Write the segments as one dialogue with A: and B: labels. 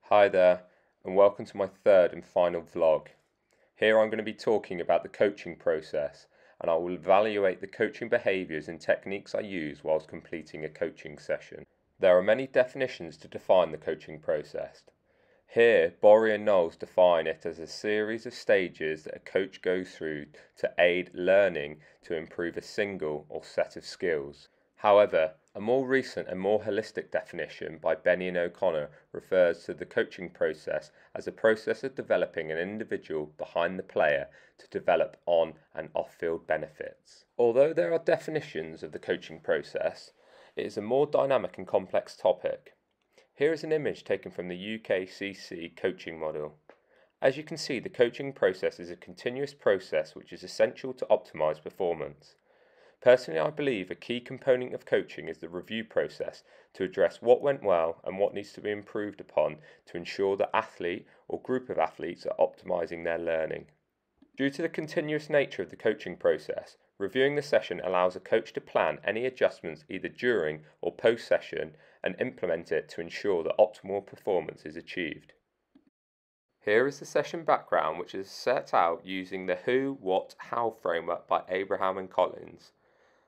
A: Hi there, and welcome to my third and final vlog. Here I'm going to be talking about the coaching process, and I will evaluate the coaching behaviours and techniques I use whilst completing a coaching session. There are many definitions to define the coaching process. Here, Borey and Knowles define it as a series of stages that a coach goes through to aid learning to improve a single or set of skills. However, a more recent and more holistic definition by Benny and O'Connor refers to the coaching process as a process of developing an individual behind the player to develop on and off-field benefits. Although there are definitions of the coaching process, it is a more dynamic and complex topic. Here is an image taken from the UKCC coaching model. As you can see, the coaching process is a continuous process which is essential to optimise performance. Personally, I believe a key component of coaching is the review process to address what went well and what needs to be improved upon to ensure the athlete or group of athletes are optimising their learning. Due to the continuous nature of the coaching process, reviewing the session allows a coach to plan any adjustments either during or post-session and implement it to ensure that optimal performance is achieved. Here is the session background, which is set out using the Who, What, How framework by Abraham and Collins.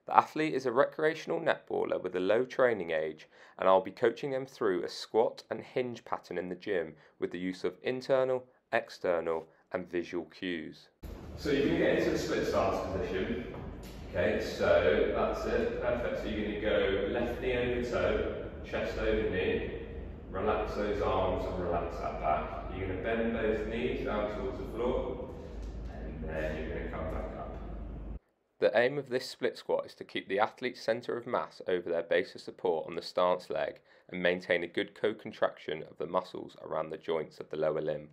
A: The athlete is a recreational netballer with a low training age, and I'll be coaching them through a squat and hinge pattern in the gym with the use of internal, external and visual cues. So you're going to get into the split stance position. Okay, so that's it, perfect. So you're going to go left knee over toe, chest over knee, relax those arms and relax that back. You're going to bend both knees down towards the floor, and then you're going to come back up. The aim of this split squat is to keep the athlete's centre of mass over their base of support on the stance leg and maintain a good co-contraction of the muscles around the joints of the lower limb.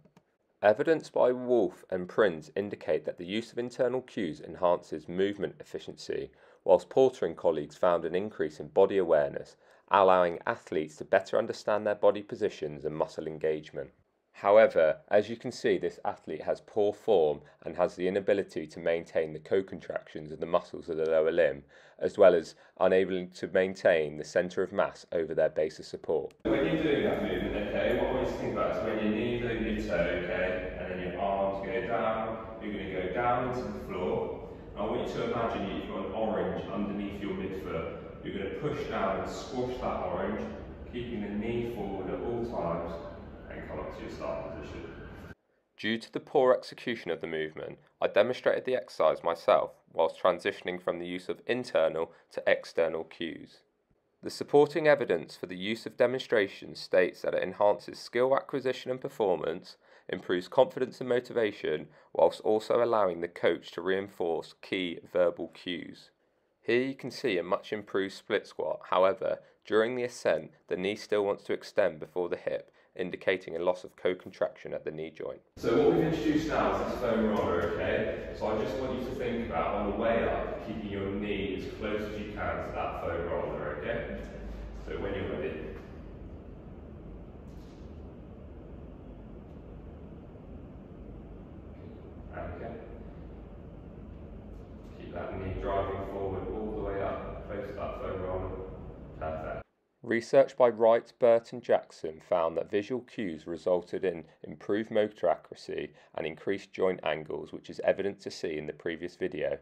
A: Evidence by Wolf and Prinz indicate that the use of internal cues enhances movement efficiency, whilst Porter and colleagues found an increase in body awareness, allowing athletes to better understand their body positions and muscle engagement. However, as you can see, this athlete has poor form and has the inability to maintain the co-contractions of the muscles of the lower limb, as well as unable to maintain the centre of mass over their base of support. When you're doing that movement, okay, what I want you to think about is when your knees over your toe, okay, and then your arms go down, you're going to go down into the floor. I want you to imagine you've got an orange underneath your midfoot. You're going to push down and squash that orange, keeping the knee forward at all times, and come up to your start position. Due to the poor execution of the movement, I demonstrated the exercise myself whilst transitioning from the use of internal to external cues. The supporting evidence for the use of demonstration states that it enhances skill acquisition and performance, improves confidence and motivation, whilst also allowing the coach to reinforce key verbal cues. Here you can see a much improved split squat. However, during the ascent, the knee still wants to extend before the hip, indicating a loss of co-contraction at the knee joint. So what we've introduced now is this foam roller, okay? So I just want you to think about on the way up, keeping your knee as close as you can to that foam roller, okay? So when you're ready. Okay. Keep that knee driving forward all the way up, close to that foam roller. Perfect. Research by Wright, Burt and Jackson found that visual cues resulted in improved motor accuracy and increased joint angles, which is evident to see in the previous video,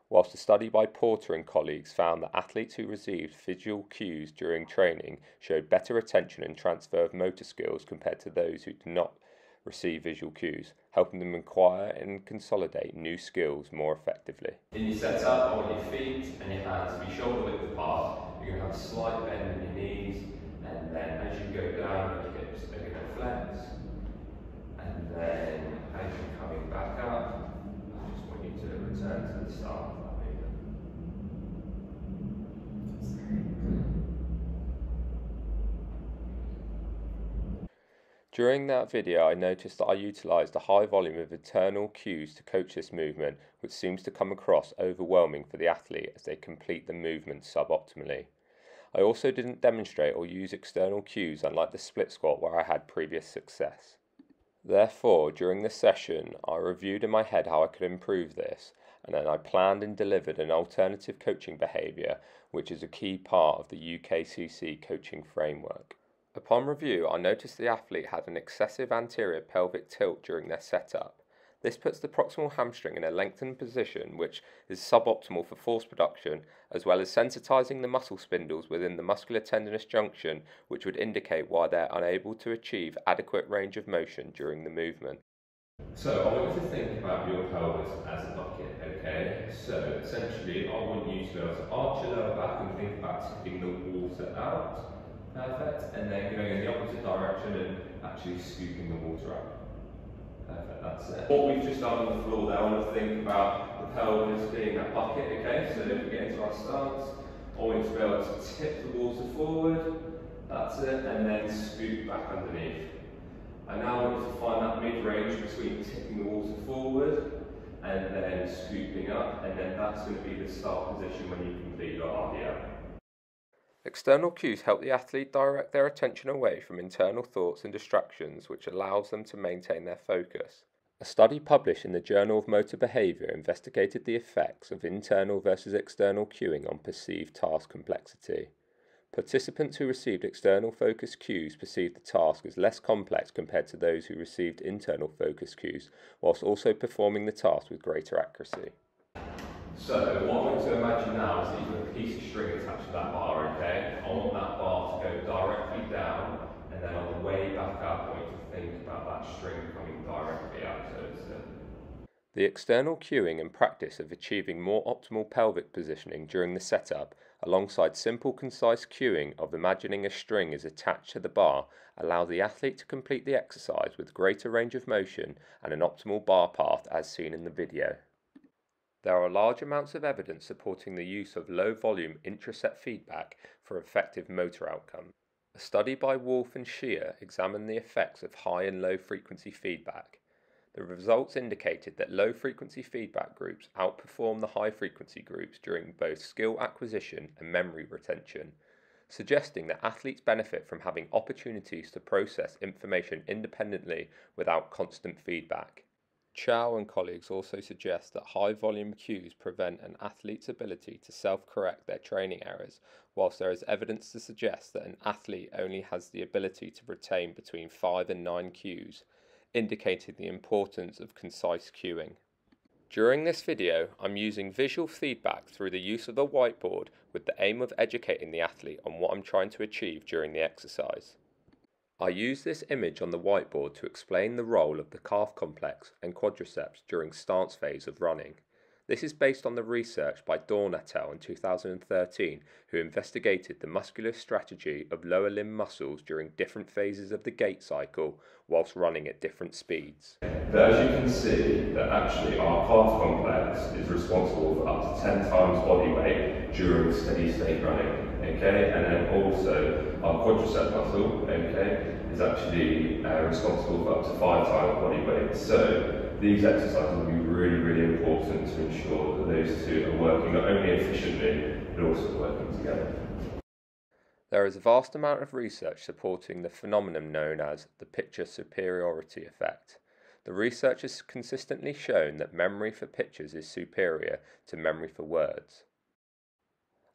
A: whilst a study by Porter and colleagues found that athletes who received visual cues during training showed better retention and transfer of motor skills compared to those who did not receive visual cues, helping them acquire and consolidate new skills more effectively. In your setup, I want your feet and your hands to be shoulder width apart. You're going to have a slight bend in your knees, and then as you go down, your hips are going to flex. And then as you're coming back up, I just want you to return to the start of that movement. During that video, I noticed that I utilised a high volume of internal cues to coach this movement, which seems to come across overwhelming for the athlete as they complete the movement suboptimally. I also didn't demonstrate or use external cues, unlike the split squat where I had previous success. Therefore, during the session, I reviewed in my head how I could improve this, and then I planned and delivered an alternative coaching behaviour, which is a key part of the UKCC coaching framework. Upon review, I noticed the athlete had an excessive anterior pelvic tilt during their setup. This puts the proximal hamstring in a lengthened position, which is suboptimal for force production, as well as sensitizing the muscle spindles within the muscular tendinous junction, which would indicate why they're unable to achieve adequate range of motion during the movement. So I want you to think about your pelvis as a bucket, okay? So essentially I want you to be able to arch your lower back and think about tipping the water out. Perfect. And then going in the opposite direction and actually scooping the water out. Perfect, that's it. What we've just done on the floor there, I want to think about the pelvis being that bucket, okay? So if we get into our stance, I want you to be able to tip the water forward. That's it. And then scoop back underneath. I now want you to find that mid-range between tipping the water forward and then scooping up, and then that's going to be the start position when you complete your RDL. External cues help the athlete direct their attention away from internal thoughts and distractions, which allows them to maintain their focus. A study published in the Journal of Motor Behavior investigated the effects of internal versus external cueing on perceived task complexity. Participants who received external focus cues perceived the task as less complex compared to those who received internal focus cues, whilst also performing the task with greater accuracy. So what I want you to imagine now is that you've got a piece of string attached to that bar, okay? I want that bar to go directly down, and then on the way back up, I want you to think about that string coming directly out. The external cueing and practice of achieving more optimal pelvic positioning during the setup, alongside simple concise cueing of imagining a string is attached to the bar, allow the athlete to complete the exercise with greater range of motion and an optimal bar path as seen in the video. There are large amounts of evidence supporting the use of low-volume intraset feedback for effective motor outcome. A study by Wolf and Scheer examined the effects of high and low frequency feedback. The results indicated that low-frequency feedback groups outperform the high-frequency groups during both skill acquisition and memory retention, suggesting that athletes benefit from having opportunities to process information independently without constant feedback. Chow and colleagues also suggest that high-volume cues prevent an athlete's ability to self-correct their training errors, whilst there is evidence to suggest that an athlete only has the ability to retain between 5 and 9 cues, indicating the importance of concise cueing. During this video, I'm using visual feedback through the use of the whiteboard with the aim of educating the athlete on what I'm trying to achieve during the exercise. I use this image on the whiteboard to explain the role of the calf complex and quadriceps during stance phase of running. This is based on the research by Dawn et al. In 2013, who investigated the muscular strategy of lower limb muscles during different phases of the gait cycle whilst running at different speeds. But as you can see, that actually our calf complex is responsible for up to 10 times body weight during steady state running. Okay, and then also our quadricep muscle, okay, is actually responsible for up to 5 times body weight. So these exercises will be really important to ensure that those two are working not only efficiently, but also working together. There is a vast amount of research supporting the phenomenon known as the picture superiority effect. The research has consistently shown that memory for pictures is superior to memory for words.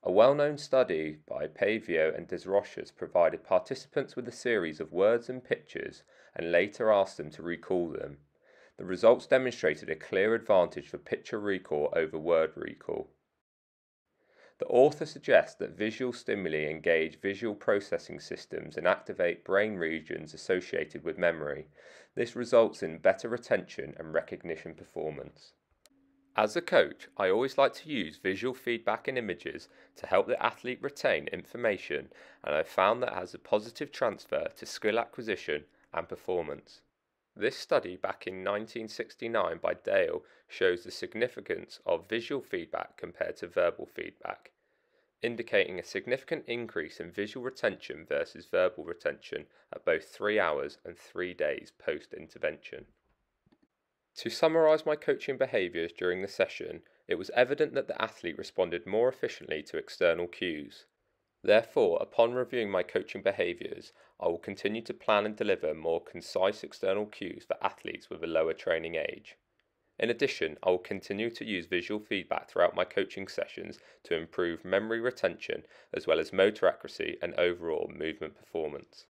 A: A well-known study by Pavio and Desroches provided participants with a series of words and pictures and later asked them to recall them. The results demonstrated a clear advantage for picture recall over word recall. The author suggests that visual stimuli engage visual processing systems and activate brain regions associated with memory. This results in better retention and recognition performance. As a coach, I always like to use visual feedback and images to help the athlete retain information, and I've found that has a positive transfer to skill acquisition and performance. This study back in 1969 by Dale shows the significance of visual feedback compared to verbal feedback, indicating a significant increase in visual retention versus verbal retention at both 3 hours and 3 days post-intervention. To summarise my coaching behaviours during the session, it was evident that the athlete responded more efficiently to external cues. Therefore, upon reviewing my coaching behaviours, I will continue to plan and deliver more concise external cues for athletes with a lower training age. In addition, I will continue to use visual feedback throughout my coaching sessions to improve memory retention as well as motor accuracy and overall movement performance.